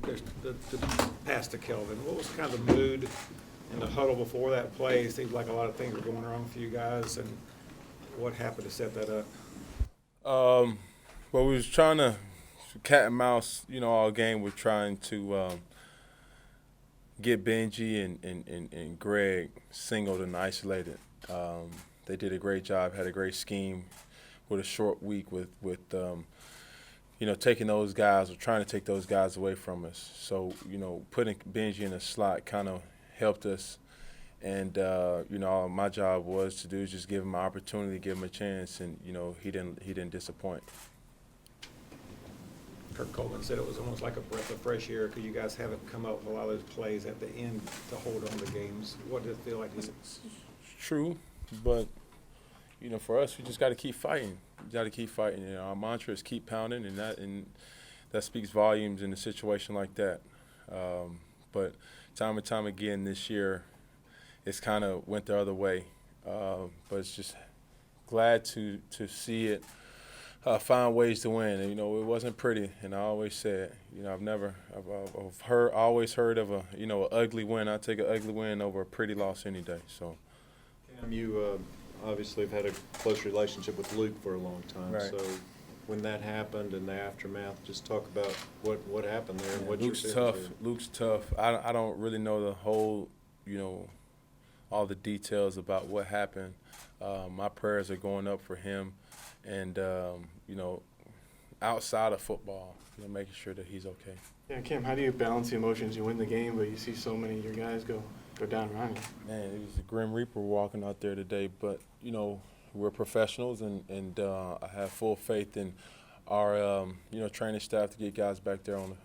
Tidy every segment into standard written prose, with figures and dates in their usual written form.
the pass to Kelvin, what was kind of the mood in the huddle before that play? It seemed like a lot of things were going wrong for you guys, and what happened to set that up? Well, we was trying to cat and mouse, all game. We're trying to get Benji and Greg singled and isolated. They did a great job, had a great scheme with a short week with taking those guys or trying to take those guys away from us. So, putting Benji in a slot kind of helped us. And, all my job was to do is just give him an opportunity, give him a chance, and, he didn't disappoint. Kirk Coleman said it was almost like a breath of fresh air because you guys haven't come up with a lot of those plays at the end to hold on to games. What does it feel like? It's true, but, for us, we just got to keep fighting. We got to keep fighting. Our mantra is keep pounding, and that speaks volumes in a situation like that. But time and time again this year, it's kind of went the other way. But it's just glad to see it find ways to win. And, it wasn't pretty, and I always said, I've always heard of an ugly win. I take an ugly win over a pretty loss any day. So, Cam, you obviously have had a close relationship with Luke for a long time. Right. So when that happened and the aftermath, just talk about what happened there and what Luke's your tough. feelings were. Luke's tough. I don't really know the whole, all the details about what happened. My prayers are going up for him, and outside of football, making sure that he's okay. Yeah, Cam, how do you balance the emotions? You win the game, but you see so many of your guys go down around you. Man, it was a grim reaper walking out there today, but we're professionals, and I have full faith in our training staff to get guys back there on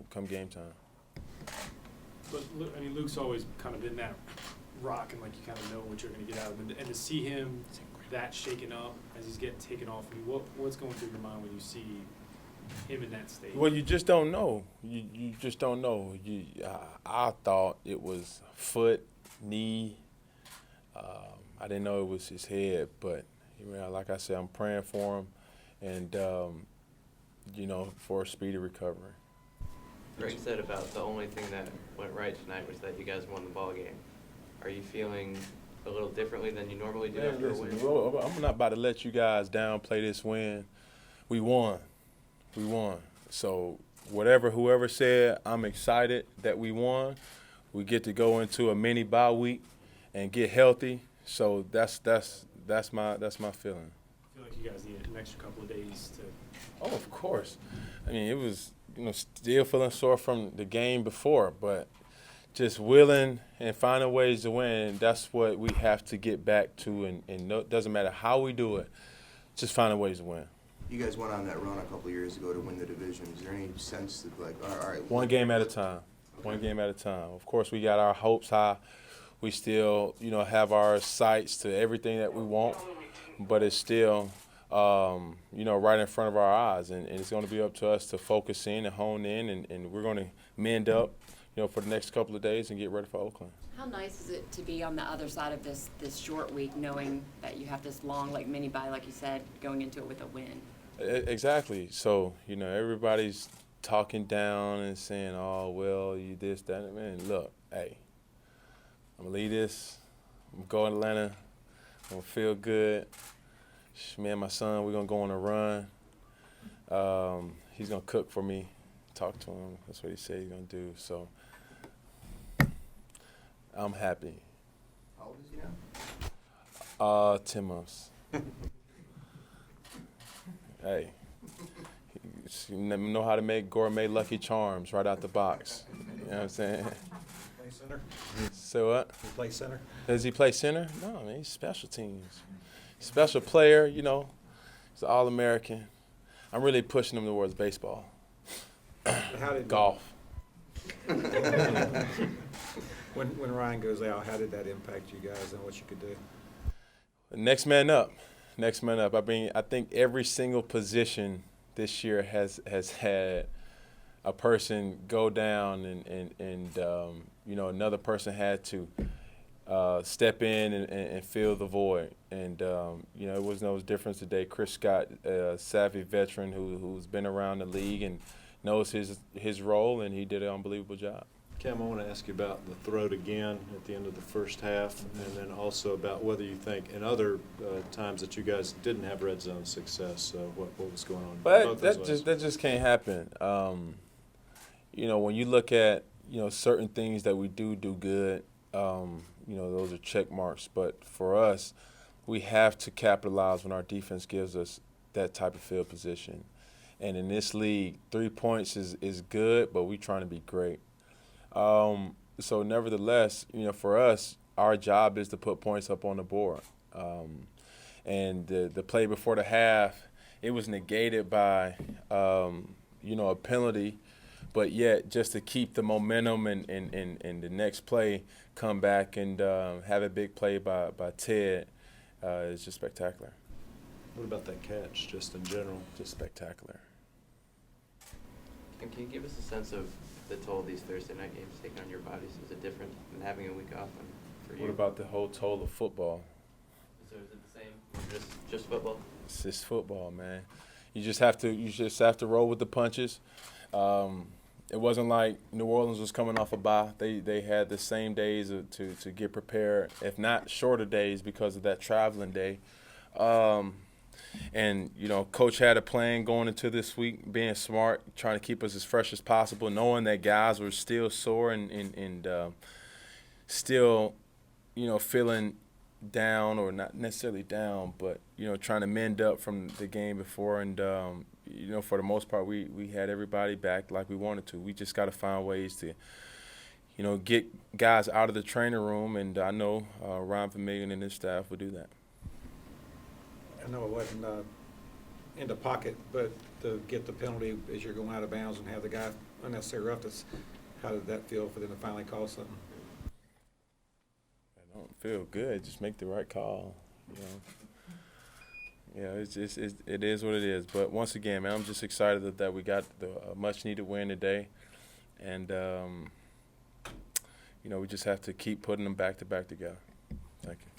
come game time. But Luke's always kind of been that rock, and like you kind of know what you're going to get out of him, and to see him that shaken up as he's getting taken off, what's going through your mind when you see him in that state? Well, you just don't know. You just don't know. I thought it was foot, knee. I didn't know it was his head, but like I said, I'm praying for him, and for a speedy recovery. Greg said about the only thing that went right tonight was that you guys won the ball game. Are you feeling a little differently than you normally do after a win? I'm not about to let you guys downplay this win. We won. So whoever said, I'm excited that we won. We get to go into a mini bye week and get healthy. So that's my feeling. I feel like you guys need an extra couple of days to. Oh, of course. It was still feeling sore from the game before, but just willing and finding ways to win. That's what we have to get back to, and it doesn't matter how we do it, just finding ways to win. You guys went on that run a couple of years ago to win the division. Is there any sense that, all right. One game at a time. Okay. One game at a time. Of course, we got our hopes high. We still, have our sights to everything that we want, but it's still, right in front of our eyes. And it's going to be up to us to focus in and hone in, and we're going to mend up, for the next couple of days and get ready for Oakland. How nice is it to be on the other side of this short week, knowing that you have this long, mini bye, like you said, going into it with a win? Exactly. So, everybody's talking down and saying, oh, well, you this, that. Man, look, hey, I'm going to leave this. I'm going to go to Atlanta. I'm going to feel good. Me and my son, we're going to go on a run. He's going to cook for me. Talk to him. That's what he said he's going to do. So I'm happy. How old is he now? 10 months. Hey, you know how to make gourmet Lucky Charms right out the box. You know what I'm saying? Play center? So what? You play center? Does he play center? No, man, he's special teams. Special player, he's an All-American. I'm really pushing him towards baseball. How did Golf. When Ryan goes out, how did that impact you guys and what you could do? Next man up. Next man up. I think every single position this year has had a person go down, and another person had to step in and fill the void. And it was no difference today. Chris Scott, a savvy veteran who's been around the league and knows his role, and he did an unbelievable job. Cam, I want to ask you about the throat again at the end of the first half, and then also about whether you think in other times that you guys didn't have red zone success, what was going on. But both those ways. that just can't happen. When you look at certain things that we do good, those are check marks. But for us, we have to capitalize when our defense gives us that type of field position. And in this league, 3 points is good, but we're trying to be great. So nevertheless, for us, our job is to put points up on the board. And the play before the half, it was negated by, a penalty, but yet just to keep the momentum and the next play come back and have a big play by Ted is just spectacular. What about that catch, just in general? Just spectacular. And can you give us a sense of the toll these Thursday night games take on your bodies? Is it different than having a week off for you? What about the whole toll of football? Is it the same? Just football? It's just football, man. You just have to roll with the punches. It wasn't like New Orleans was coming off a bye. They had the same days to get prepared, if not shorter days because of that traveling day. And, Coach had a plan going into this week, being smart, trying to keep us as fresh as possible, knowing that guys were still sore and still, feeling down, or not necessarily down, but, trying to mend up from the game before. And, for the most part, we had everybody back like we wanted to. We just got to find ways to, get guys out of the training room, and I know Ron Vermillion and his staff will do that. I know it wasn't in the pocket, but to get the penalty as you're going out of bounds and have the guy unnecessary roughness, how did that feel for them to finally call something? I don't feel good. Just make the right call. It is what it is. But once again, man, I'm just excited that we got the much-needed win today, and we just have to keep putting them back to back together. Thank you.